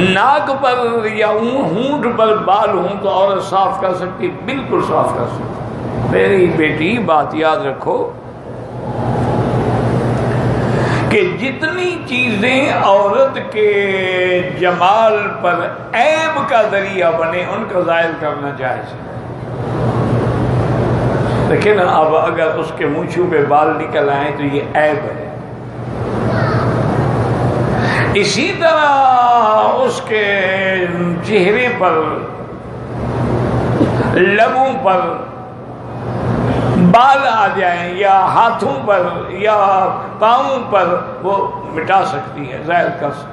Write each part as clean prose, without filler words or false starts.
ناک پر یا ہونٹ پر بال ہوں تو عورت صاف کر سکتی، بالکل صاف کر سکتی۔ میری بیٹی بات یاد رکھو کہ جتنی چیزیں عورت کے جمال پر عیب کا ذریعہ بنے ان کا ظاہر کرنا جائز ہے۔ لیکن اب اگر اس کے مونچھوں پہ بال نکل آئیں تو یہ عیب ہے۔ اسی طرح اس کے چہرے پر، لبوں پر بال آ جائیں یا ہاتھوں پر یا پاؤں پر، وہ مٹا سکتی ہے، ظاہر کر سکتی۔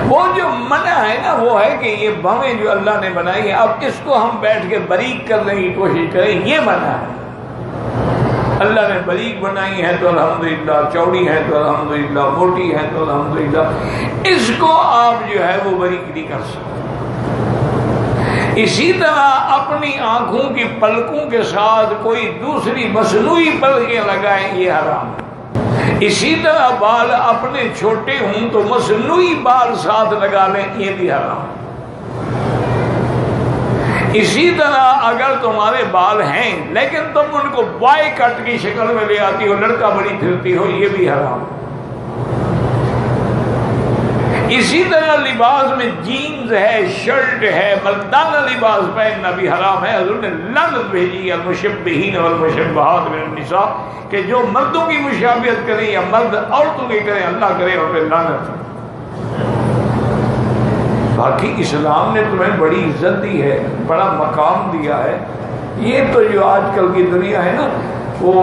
وہ جو منع ہے نا وہ ہے کہ یہ بھویں جو اللہ نے بنائی ہیں اب اس کو ہم بیٹھ کے باریک کرنے کی کوشش کریں، یہ منع ہے۔ اللہ نے باریک بنائی ہے تو الحمدللہ، چوڑی ہے تو الحمدللہ، موٹی ہے تو الحمدللہ، اس کو آپ جو ہے وہ باریک نہیں کر سکتے۔ اسی طرح اپنی آنکھوں کی پلکوں کے ساتھ کوئی دوسری مصنوعی پلکیں لگائیں، یہ حرام ہے۔ اسی طرح بال اپنے چھوٹے ہوں تو مصنوعی بال ساتھ لگا لیں، یہ بھی حرام ہے۔ اسی طرح اگر تمہارے بال ہیں لیکن تم ان کو بوائے کٹ کی شکل میں لے آتی ہو، لڑکا بڑی پھرتی ہو، یہ بھی حرام ہے۔ اسی طرح لباس میں جینز ہے، شرٹ ہے، مردانہ لباس پہننا بھی حرام ہے۔ حضور نے لعنت بھیجی المشبہین والمشبہات من النساء، کہ جو مردوں کی مشابہت کریں یا مرد عورتوں کی کریں، اللہ کرے اور پھر لعنت۔ باقی اسلام نے تمہیں بڑی عزت دی ہے، بڑا مقام دیا ہے۔ یہ تو جو آج کل کی دنیا ہے نا، وہ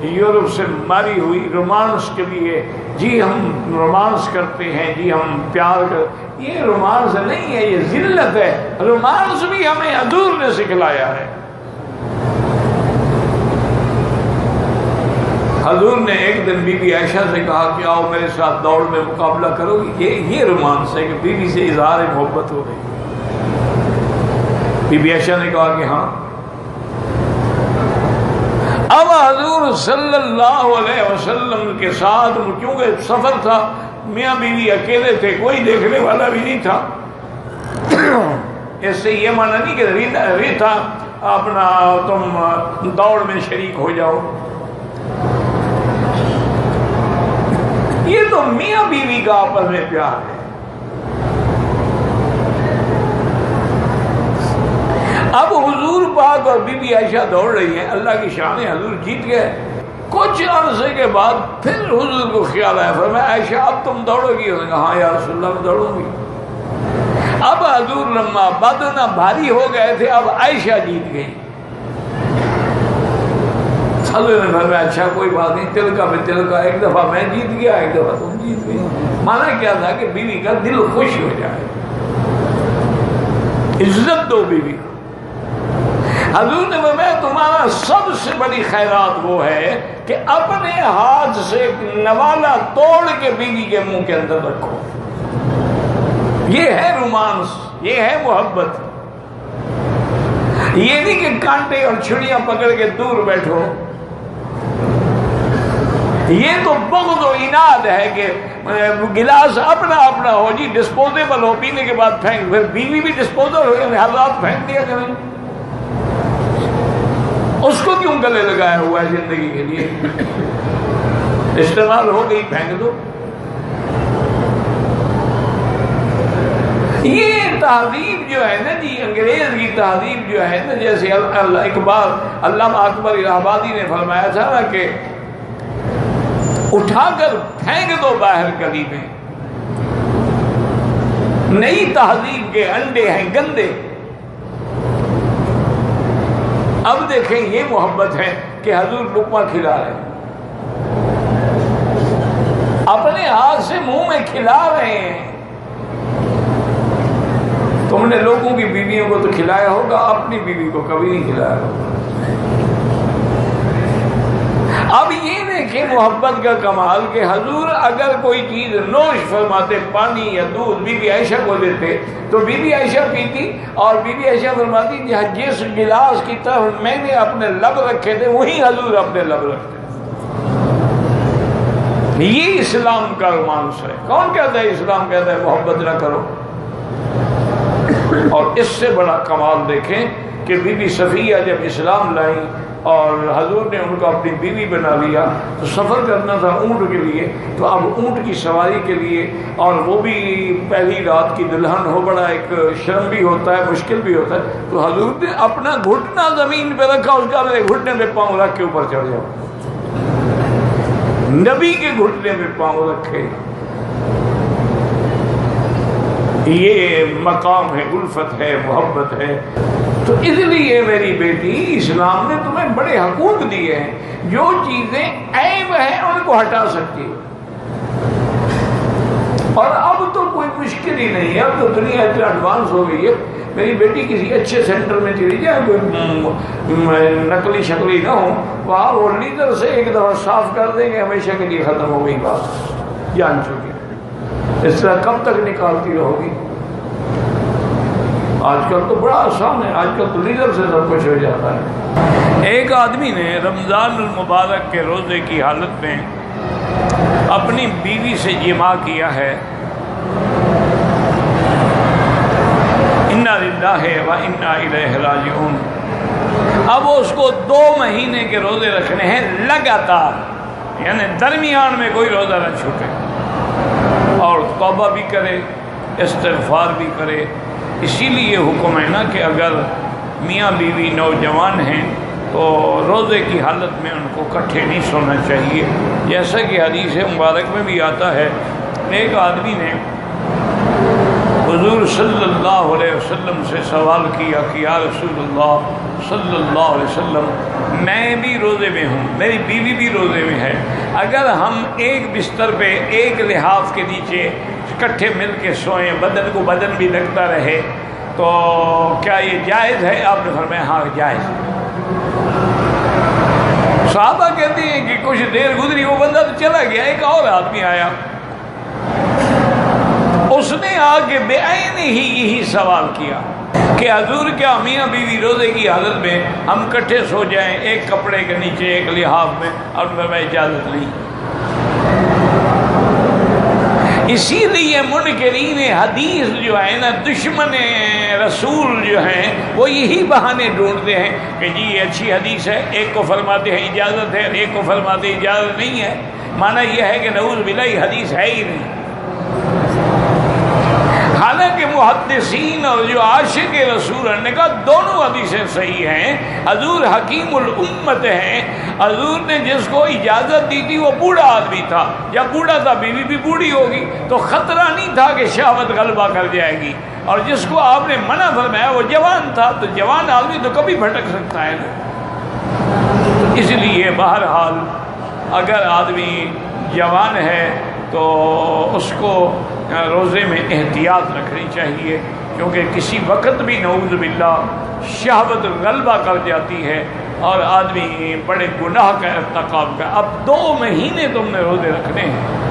یورپ سے ماری ہوئی رومانس کے لیے، جی ہم رومانس کرتے ہیں، جی ہم پیار کرتے، یہ رومانس نہیں ہے، یہ ذلت ہے۔ رومانس بھی ہمیں حضور نے سکھلایا ہے۔ حضور نے ایک دن بی بی عائشہ سے کہا کہ آؤ میرے ساتھ دوڑ میں مقابلہ کرو گی، یہ رومانس ہے کہ بی بی سے اظہار محبت ہو گئی۔ بی بی عائشہ نے کہا کہ ہاں۔ اب حضور صلی اللہ علیہ وسلم کے ساتھ کیونکہ سفر تھا، میاں بیوی اکیلے تھے، کوئی دیکھنے والا بھی نہیں تھا۔ اس سے یہ مانا نہیں کہ ریتا اپنا تم دوڑ میں شریک ہو جاؤ، یہ تو میاں بیوی کا آپس میں پیار ہے۔ اب حضور پاک اور بی بی عائشہ دوڑ رہی ہیں، اللہ کی شان ہے، حضور جیت گئے۔ کچھ عرصے کے بعد پھر حضور کو خیال آیا، فرمایا عائشہ اب تم دوڑو گی؟ انہوں نے کہا ہاں یا رسول اللہ میں دوڑوں گی۔ اب حضور لما بدنہ بھاری ہو گئے تھے، اب عائشہ جیت گئی۔ حضور نے فرمایا اچھا کوئی بات نہیں، تل کا میں تل کا، ایک دفعہ میں جیت گیا ایک دفعہ تم جیت گئی۔ مانا کیا تھا کہ بیوی کا دل خوش ہو جائے، عزت دو بیوی کو۔ حضور نے فرمایا تمہارا سب سے بڑی خیرات وہ ہے کہ اپنے ہاتھ سے نوالا توڑ کے بیوی کے منہ کے اندر رکھو۔ یہ ہے رومانس، یہ ہے محبت۔ یہ نہیں کہ کانٹے اور چھڑیاں پکڑ کے دور بیٹھو، یہ تو بغض و عناد ہے کہ گلاس اپنا اپنا ہو، جی ڈسپوزیبل ہو، پینے کے بعد پھینک، پھر بیوی بھی ڈسپوزل ہو، ہر رات پھینک دیا کریں۔ اس کو کیوں گلے لگایا ہوا ہے زندگی کے لیے؟ استعمال ہو گئی پھینک دو۔ یہ تہذیب جو ہے نا جی، انگریز کی تہذیب جو ہے نا، جیسے اقبال علامہ اکبر الہ آبادی نے فرمایا تھا نا کہ اٹھا کر پھینک دو باہر گلی میں، نئی تہذیب کے انڈے ہیں گندے۔ اب دیکھیں یہ محبت ہے کہ حضور لقمہ کھلا رہے ہیں، اپنے ہاتھ سے منہ میں کھلا رہے ہیں۔ تم نے لوگوں کی بیویوں کو تو کھلایا ہوگا، اپنی بیوی کو کبھی نہیں کھلایا ہوگا۔ اب یہ دیکھیں محبت کا کمال کہ حضور اگر کوئی چیز نوش فرماتے، پانی یا دودھ بی بی عائشہ کو دیتے تو بی بی عائشہ پیتی، اور بی بی عائشہ فرماتی جس گلاس کی طرف میں نے اپنے لب رکھے تھے وہی حضور اپنے لب رکھتے۔ یہ اسلام کا رومانس ہے۔ کون کہتا ہے اسلام کہتا ہے محبت نہ کرو؟ اور اس سے بڑا کمال دیکھیں کہ بی بی صفیہ جب اسلام لائیں اور حضور نے ان کو اپنی بیوی بنا لیا، تو سفر کرنا تھا اونٹ کے لیے، تو اب اونٹ کی سواری کے لیے، اور وہ بھی پہلی رات کی دلہن ہو، بڑا ایک شرم بھی ہوتا ہے، مشکل بھی ہوتا ہے، تو حضور نے اپنا گھٹنا زمین پہ رکھا، اس کا گھٹنے پہ پاؤں رکھ کے اوپر چڑھ جاؤ، نبی کے گھٹنے پہ پاؤں رکھے۔ یہ مقام ہے، الفت ہے، محبت ہے۔ تو اس لیے میری بیٹی، اسلام نے تمہیں بڑے حقوق دیے ہیں، جو چیزیں عیب ہیں ان کو ہٹا سکتی ہے۔ اور اب تو کوئی مشکل ہی نہیں ہے، اب تو دنیا اتنا ایڈوانس ہو گئی ہے، میری بیٹی کسی اچھے سینٹر میں چلی جائے، کوئی نقلی شکلی نہ ہو، وہاں وہ لیڈر سے ایک دفعہ صاف کر دیں گے، ہمیشہ کے لیے ختم ہو گئی بات، جان چکی۔ اس طرح کب تک نکالتی رہو گی؟ آج کل تو بڑا آسان ہے، آج کل تو لیڈر سے سب کچھ ہو جاتا ہے۔ ایک آدمی نے رمضان المبارک کے روزے کی حالت میں اپنی بیوی سے جماع کیا ہے، انا للہ و انا الیہ راجعون۔ اب اس کو 2 مہینے کے روزے رکھنے ہیں لگاتار، یعنی درمیان میں کوئی روزہ نہ چھوٹے، اور توبہ بھی کرے، استغفار بھی کرے۔ اسی لیے حکم ہے نا کہ اگر میاں بیوی نوجوان ہیں تو روزے کی حالت میں ان کو اکٹھے نہیں سونا چاہیے، جیسا کہ حدیث مبارک میں بھی آتا ہے، ایک آدمی نے حضور صلی اللہ علیہ وسلم سے سوال کیا کہ یا رسول اللہ صلی اللہ علیہ وسلم، میں بھی روزے میں ہوں، میری بیوی بھی روزے میں ہے، اگر ہم ایک بستر پہ ایک لحاف کے نیچے اکٹھے مل کے سوئیں، بدن کو بدن بھی لگتا رہے، تو کیا یہ جائز ہے؟ آپ نے فرمایا ہاں جائز۔ صحابہ کہتے ہیں کہ کچھ دیر گزری، وہ بندہ تو چلا گیا، ایک اور آدمی آیا، اس نے آ کے بے عین ہی یہی سوال کیا کہ حضور کیا میاں بیوی روزے کی حالت میں ہم اکٹھے سو جائیں ایک کپڑے کے نیچے ایک لحاف میں؟ اور میں اجازت نہیں۔ اسی لیے منکرین حدیث جو ہے نا، دشمن رسول جو ہیں، وہ یہی بہانے ڈھونڈتے ہیں کہ جی یہ اچھی حدیث ہے، ایک کو فرماتے ہیں اجازت ہے، ایک کو فرماتے ہیں اجازت نہیں ہے، معنی یہ ہے کہ نعوذ باللہ یہ حدیث ہے ہی نہیں۔ حالانکہ محدثین اور جو عاشق رسول نے کہا دونوں حدیثیں صحیح ہیں، حضور حکیم الامت ہیں، حضور نے جس کو اجازت دی تھی وہ بوڑھا آدمی تھا، جب بوڑھا تھا بیوی بھی بوڑھی ہوگی تو خطرہ نہیں تھا کہ شہوت غلبہ کر جائے گی، اور جس کو آپ نے منع فرمایا وہ جوان تھا، تو جوان آدمی تو کبھی بھٹک سکتا ہے نا۔ اس لیے بہرحال اگر آدمی جوان ہے تو اس کو روزے میں احتیاط رکھنی چاہیے، کیونکہ کسی وقت بھی نعوذ باللہ شہوت غلبہ کر جاتی ہے اور آدمی بڑے گناہ کا ارتکاب کا۔ اب 2 مہینے تم نے روزے رکھنے ہیں،